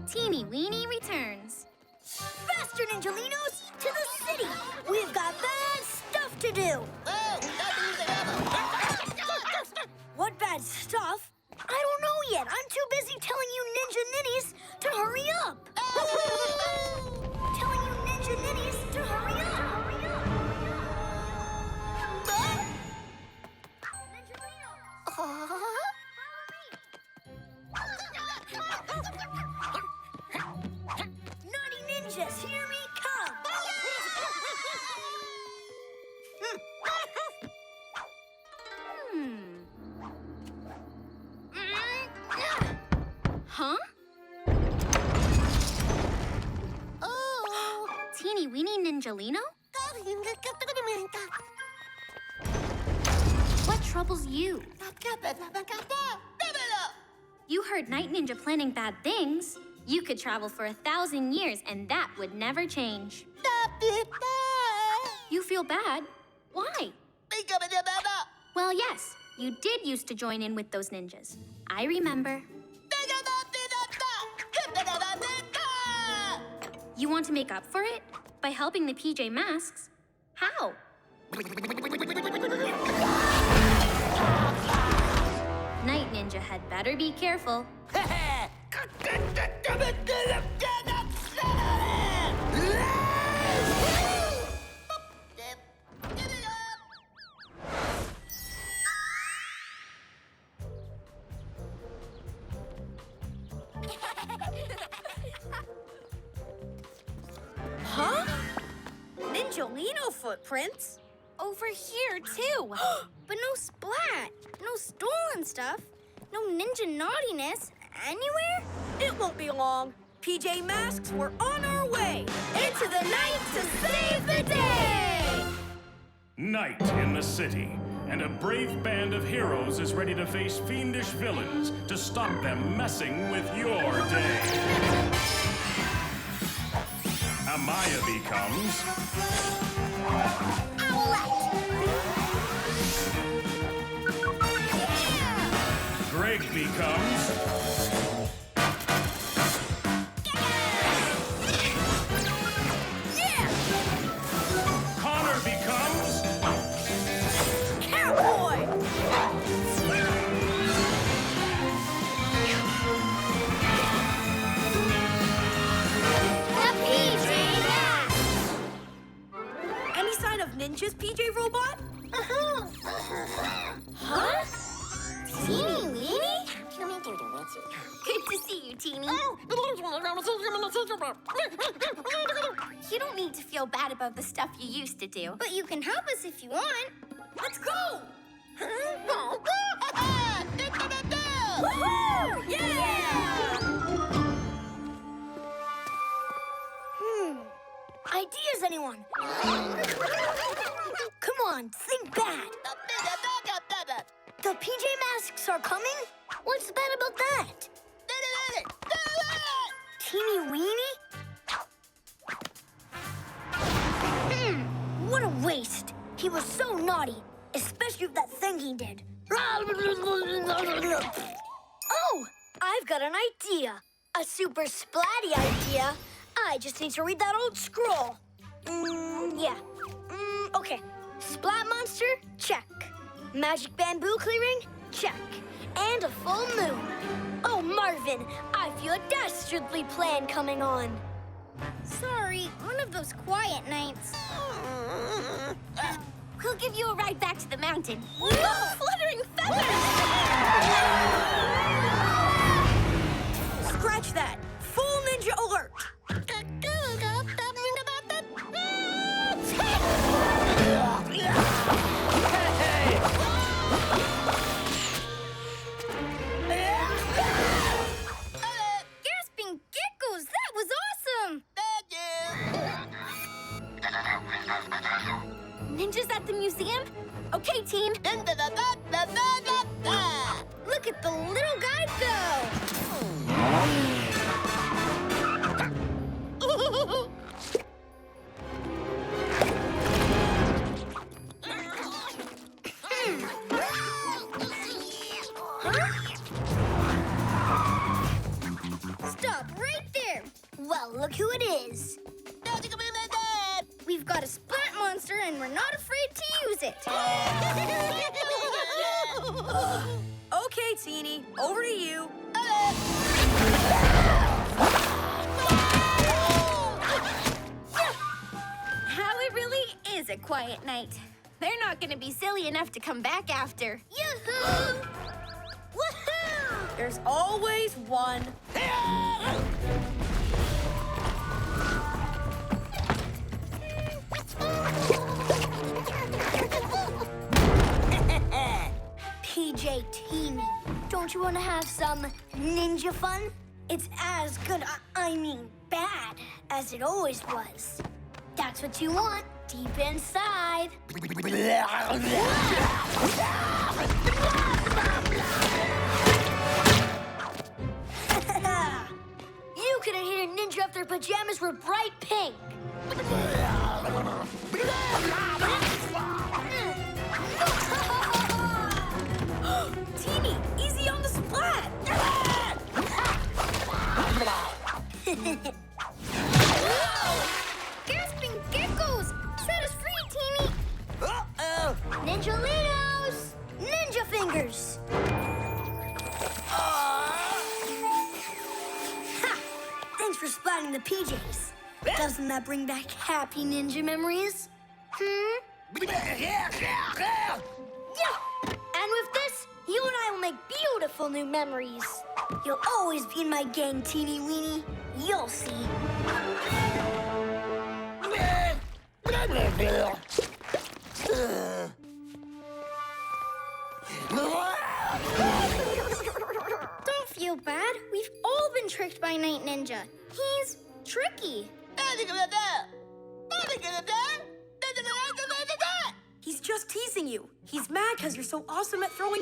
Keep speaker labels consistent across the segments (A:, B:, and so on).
A: Teeny Weenie returns.
B: Faster, Ninjalinos, to the city! We've got bad stuff to do! What bad stuff? I don't know yet. I'm too busy telling you Ninja Ninnies to hurry up! Telling you Ninja Ninnies to hurry up! Naughty ninjas, hear me come!
A: Huh?
B: Oh!
A: Teeny Weenie Ninjalino? What troubles you? You heard Night Ninja planning bad things. You could travel for 1,000 years and that would never change. You feel bad? Why? Well, yes, you did used to join in with those ninjas. I remember. You want to make up for it? By helping the PJ Masks? How? Night Ninja had better be careful.
B: Huh? Ninjalino footprints?
A: Over here, too. But no Splat, no stolen stuff, no ninja naughtiness anywhere.
B: It won't be long. PJ Masks, we're on our way. Into the night to save the day!
C: Night in the city, and a brave band of heroes is ready to face fiendish villains to stop them messing with your day. Amaya becomes
A: Owlette!
C: Greg becomes Connor becomes
B: Catboy!
A: The PJ Masks!
B: Any sign of ninjas, PJ Robot?
A: Huh? Teeny Weenie? Good to see you, Teeny. You don't need to feel bad about the stuff you used to do, but you can help us if you want.
B: Let's go! Woohoo! Yeah! Ideas, anyone? Come on, think bad. The PJ Masks are coming? What's bad about that? Teeny Weenie? What a waste. He was so naughty, especially with that thing he did. Oh, I've got an idea. A super splatty idea. I just need to read that old scroll. Yeah. Okay. Splat monster? Check. Magic bamboo clearing? Check. And a full moon. Oh, Marvin, I feel a dastardly plan coming on.
A: Sorry, one of those quiet nights. We'll give you a ride back to the mountain.
B: Whoa, fluttering feathers! Scratch that. Full ninja alert.
A: Gasping Geckos, that was awesome! Ninjas at the museum? Okay, team. Look at the little guy go! Stop right there!
B: Well, look who it is.
A: We've got a Splat monster and we're not afraid to use it.
D: Okay, Teeny, over to you.
A: How it really is a quiet night. They're not gonna be silly enough to come back after. Yoo-hoo! Woohoo!
D: There's always one.
B: PJ Teeny, don't you want to have some ninja fun? It's as good, I mean bad, as it always was. That's what you want, deep inside. You could have hit a ninja if their pajamas were bright pink.
D: Teeny, easy on the Splat.
A: Gasping geckos! Set us free, Teeny!
B: Ninja Leos! Ninja fingers! Ha! Thanks for splatting the PJs. Doesn't that bring back happy ninja memories? Yeah! And with this, you and I will make beautiful new memories. You'll always be in my gang, Teeny Weenie. You'll see.
A: Don't feel bad. We've all been tricked by Night Ninja. He's tricky.
D: He's just teasing you. He's mad because you're so awesome at throwing...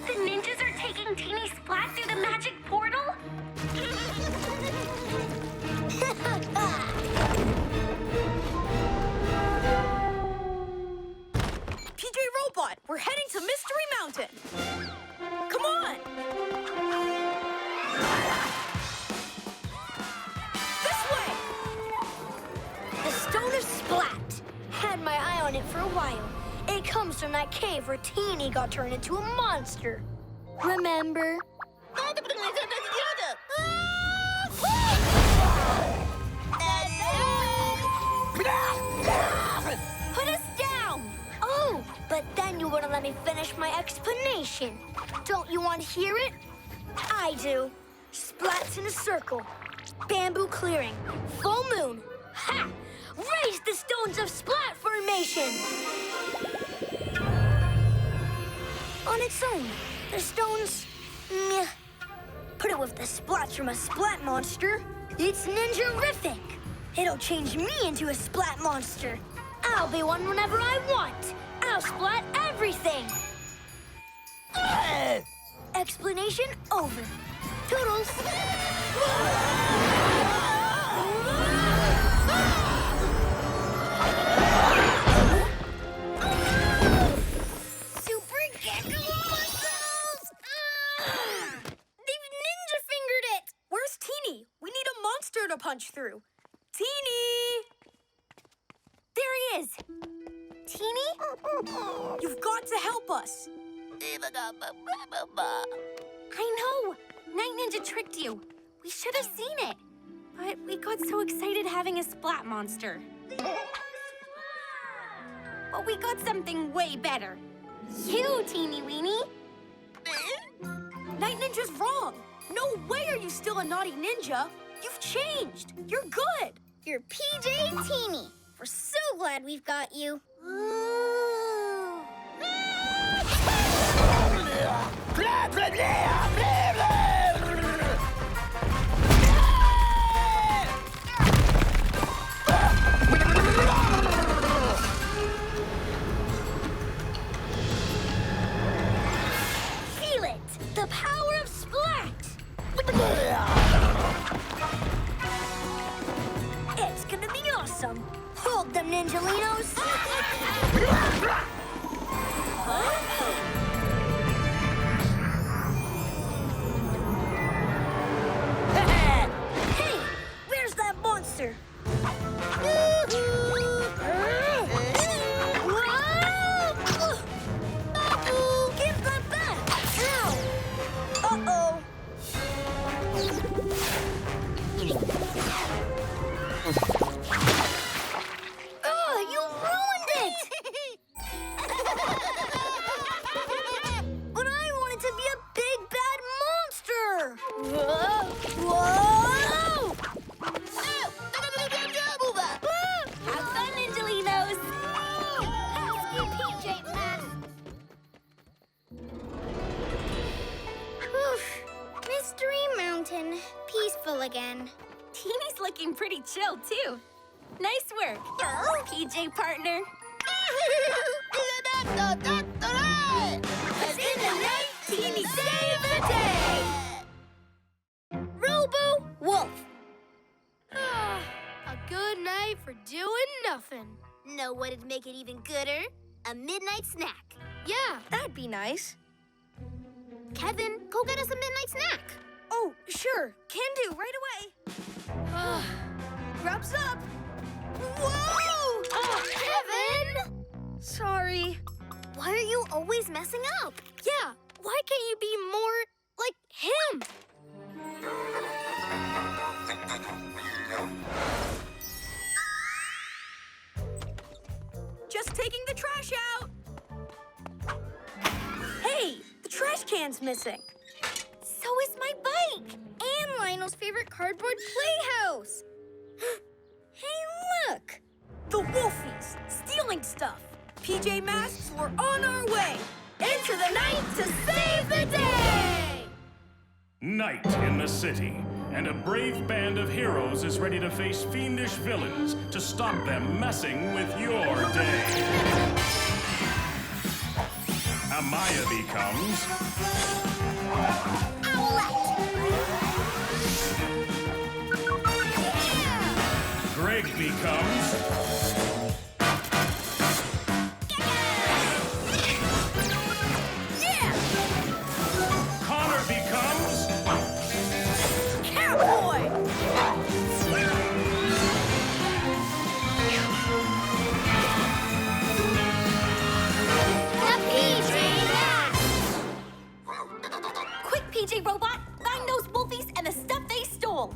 A: The ninjas are taking Teeny Splat through the magic portal?
D: PJ Robot, we're heading to Mystery Mountain. Come on. This way.
B: The Stone of Splat. Had my eye on it for a while. It comes from that cave where Teeny got turned into a monster. Remember?
A: Put us down!
B: Oh, but then you wouldn't let me finish my explanation. Don't you want to hear it? I do. Splats in a circle. Bamboo clearing. Full moon. Ha! Raise the Stones of Splat formation! On its own, the stones... meh. Put it with the splats from a Splat monster. It's ninja-rific. It'll change me into a Splat monster. I'll be one whenever I want. I'll splat everything. Explanation over. Toodles.
A: Super Gekko muscles! They've ninja fingered it!
D: Where's Teeny? We need a monster to punch through. Teeny!
A: There he is. Teeny?
D: You've got to help us.
A: I know. Night Ninja tricked you. We should have seen it. But we got so excited having a Splat monster. But we got something way better. You, Teeny Weenie.
D: Night Ninja's wrong. No way are you still a naughty ninja. You've changed. You're good.
A: You're PJ Teeny. We're so glad we've got you.
B: Feel it! The power of Splat! It's gonna be awesome! Hold them, Ninjalinos!
A: again. Teeny's looking pretty chill, too. Nice work, PJ partner.
B: 'Cause in the night, Teeny save the day! Robo-Wolf.
D: A good night for doing nothing.
A: Know what'd make it even gooder? A midnight snack.
D: Yeah, that'd be nice.
A: Kevin, go get us a midnight snack.
D: Oh, sure. Can do, right away. Grub's up. Whoa!
A: Kevin!
D: Sorry.
A: Why are you always messing up?
D: Yeah, why can't you be more like him? Just taking the trash out. Hey, the trash can's missing.
A: So is my bike. And Lionel's favorite cardboard playhouse. Hey, look.
D: The Wolfies, stealing stuff. PJ Masks, we're on our way. Into the night to save the day!
C: Night in the city, and a brave band of heroes is ready to face fiendish villains to stop them messing with your day. Amaya becomes
A: Owlette.
C: Greg becomes Connor becomes
D: Catboy!
A: The PJ Masks. Quick, PJ Robot, find those Wolfies and the stuff they stole.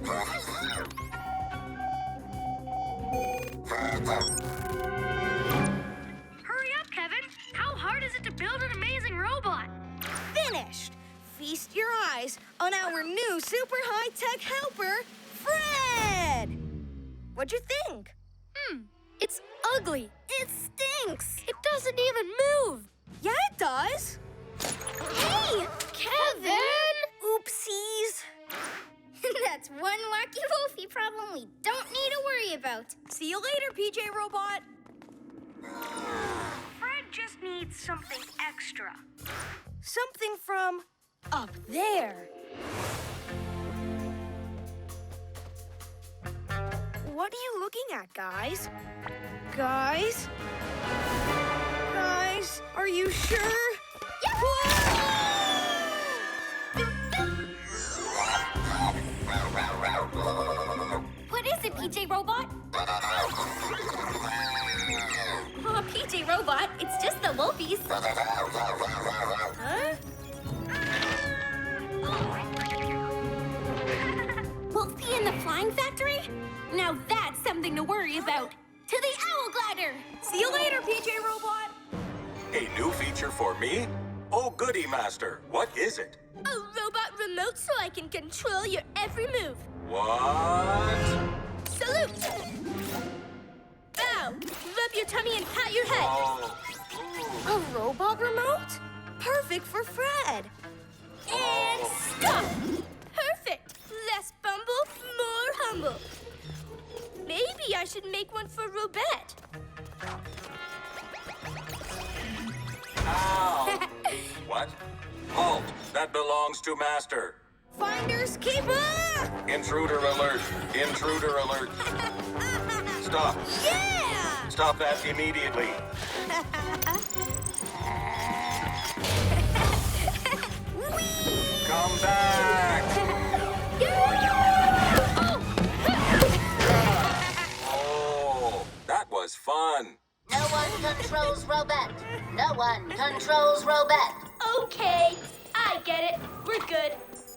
B: Hurry up, Kevin. How hard is it to build an amazing robot?
D: Finished. Feast your eyes on our new super high-tech helper, Fred! What'd you think?
B: It's ugly.
A: It stinks.
B: It doesn't even move.
D: Yeah, it does.
A: Hey,
B: Kevin!
D: Oopsies.
A: that's one wacky Wolfie problem we don't need to worry about.
D: See you later, PJ Robot.
B: Fred just needs something extra.
D: Something from up there. What are you looking at, guys? Guys? Guys, are you sure?
A: What is it, PJ Robot? Oh, PJ Robot, it's just the Wolfies.
D: Huh?
A: Wolfie in the flying factory? Now that's something to worry about. To the Owl Glider!
D: See you later, PJ Robot.
E: A new feature for me? Oh, goody, Master. What is it?
B: A robot remote so I can control your every move.
E: What?
B: Salute! Bow! Rub your tummy and pat your head.
E: Oh.
D: A robot remote? Perfect for Fred.
B: And stop! Perfect! Less bumble, more humble. Maybe I should make one for Robette.
E: Ow! What? Halt! That belongs to Master.
D: Finders keeper!
E: Intruder alert! Intruder alert! Stop!
D: Yeah!
E: Stop that immediately! Come back! Oh, that was fun.
F: No one controls Robette. No one controls Robette.
B: Okay, I get it. We're good.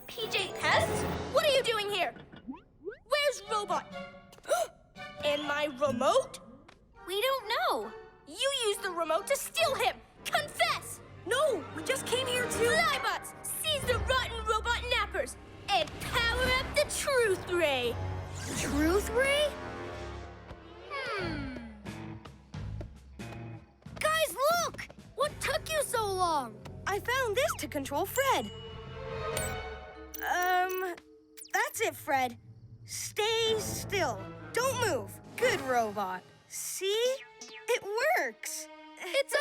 B: PJ Pests, what are you doing here? Where's Robot? And my remote?
A: We don't know.
B: You used the remote to steal him. Confess!
D: No, we just came here to...
B: Flybots, seize the rotten robot nappers and power up the Truth Ray.
D: Truth Ray?
B: Guys, look! What took you so long?
D: I found this to control Fred. That's it, Fred. Stay still. Don't move. Good robot. See? It works.
B: It's a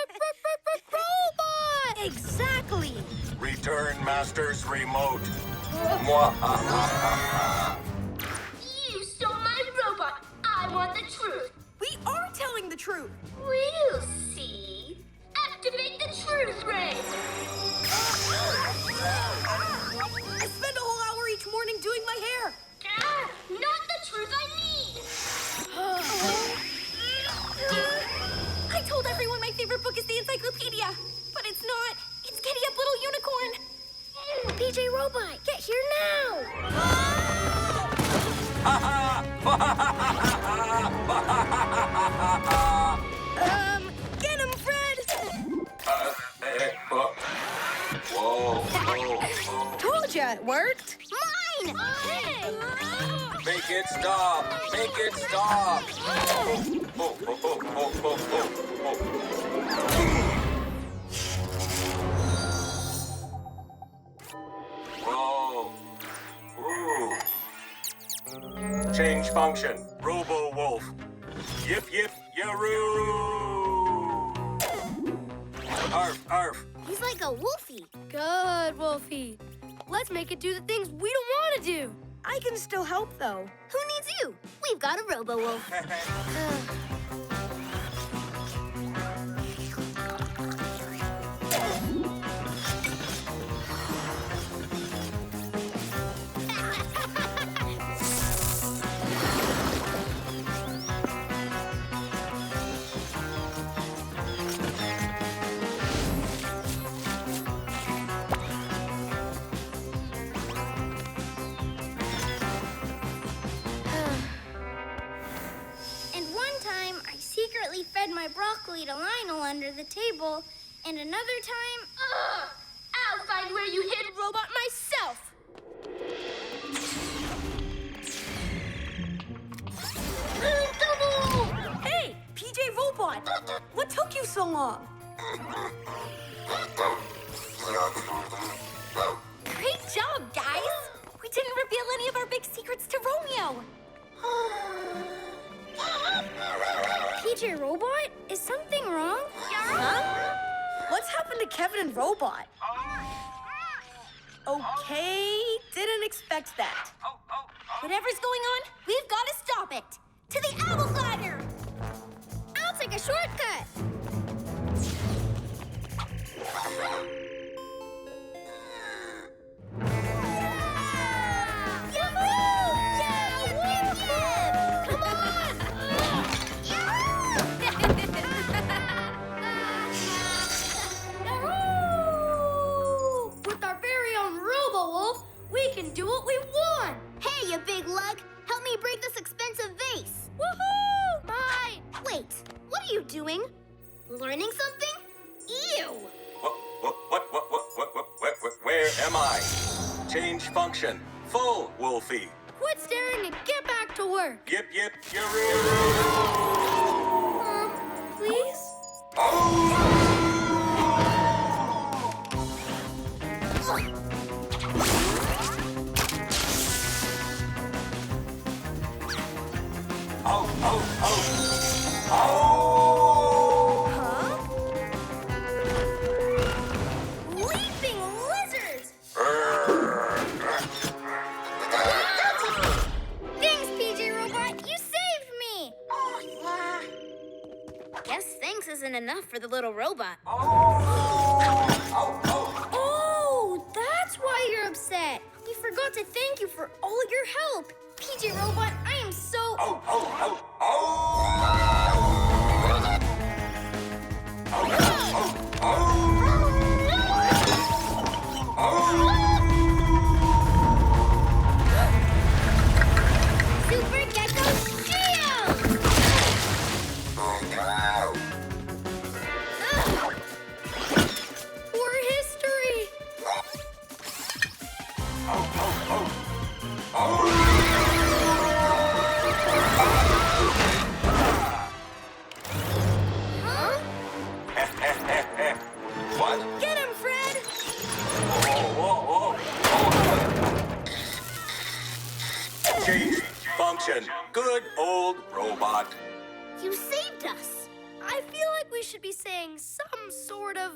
B: robot!
D: Exactly.
E: Return Master's remote.
F: You stole my robot. I want the truth.
D: We are telling the truth.
F: We'll see. Activate the truth ray.
D: I spend a whole hour each morning doing my hair.
F: Ah, not the truth I need.
A: I told everyone my favorite book is the encyclopedia, but it's not. It's Giddy Up Little Unicorn.
B: PJ Robot, get here now!
D: Get him, Fred!
E: Whoa.
D: Told ya it worked.
A: Mine!
E: Make it stop. Make it stop. Whoa. Ooh. Change function. Robo-Wolf. Yip yip yaroo. Arf arf.
A: He's like a wolfie.
B: Good, Wolfie. Let's make it do the things we don't want to do.
D: I can still help, though.
A: Who needs you? We've got a Robo-Wolf.
G: secretly fed my broccoli to Lionel under the table, and another time...
F: Ugh! I'll find where you hid Robot myself!
D: Hey, PJ Robot! What took you so long?
A: Great job, guys! We didn't reveal any of our big secrets to Romeo.
B: PJ Robot? Is something wrong?
D: Huh? What's happened to Kevin and Robot? Okay, didn't expect that.
A: Whatever's going on, we've got to stop it. To the Owl Glider!
G: I'll take a shortcut.
B: With our very own Robo-Wolf, we can do what we want!
G: Hey, you big lug. Help me break this expensive vase.
B: Woohoo! Mine!
G: Wait, what are you doing? Learning something? Ew!
E: Where am I? Change function. Full, Wolfie.
B: Quit staring and get back to work!
E: Yip, yip, yaroo.
B: Please?
G: Leaping lizards! Thanks, PJ Robot. You saved me. Guess thanks isn't enough for the little robot.
B: Oh, that's why you're upset!
G: We forgot to thank you for all your help. PJ Robot, I am so... Super Gekko Shield!
B: For history!
E: What?
D: Get him, Fred!
E: Change Attention, good old robot.
A: You saved us.
B: I feel like we should be saying some sort of,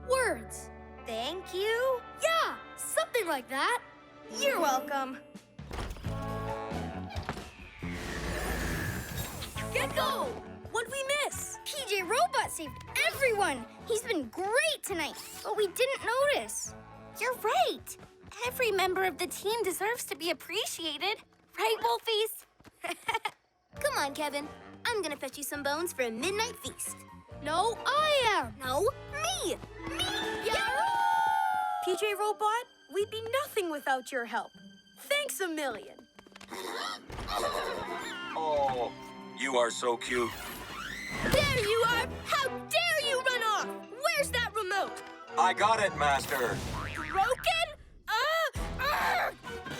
B: words.
D: Thank you.
B: Yeah, something like that.
D: You're welcome.
B: Gekko! What'd we miss?
G: PJ Robot saved everyone. He's been great tonight, but we didn't notice.
A: You're right. Every member of the team deserves to be appreciated. Right, Wolfies? Come on, Kevin. I'm gonna fetch you some bones for a midnight feast.
B: No, I am.
A: No, me! Me!
B: PJ Robot, we'd be nothing without your help. Thanks a million.
E: Oh, you are so cute.
B: There you are! How dare you run off! Where's that remote?
E: I got it, Master.
B: Broken?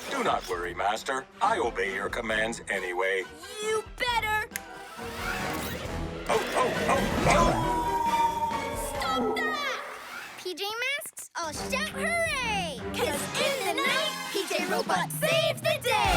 E: Do not worry, Master. I obey your commands anyway.
B: You better!
G: Stop that! PJ Masks, all shout hooray!
A: 'Cause in the night, PJ Robot saves the day!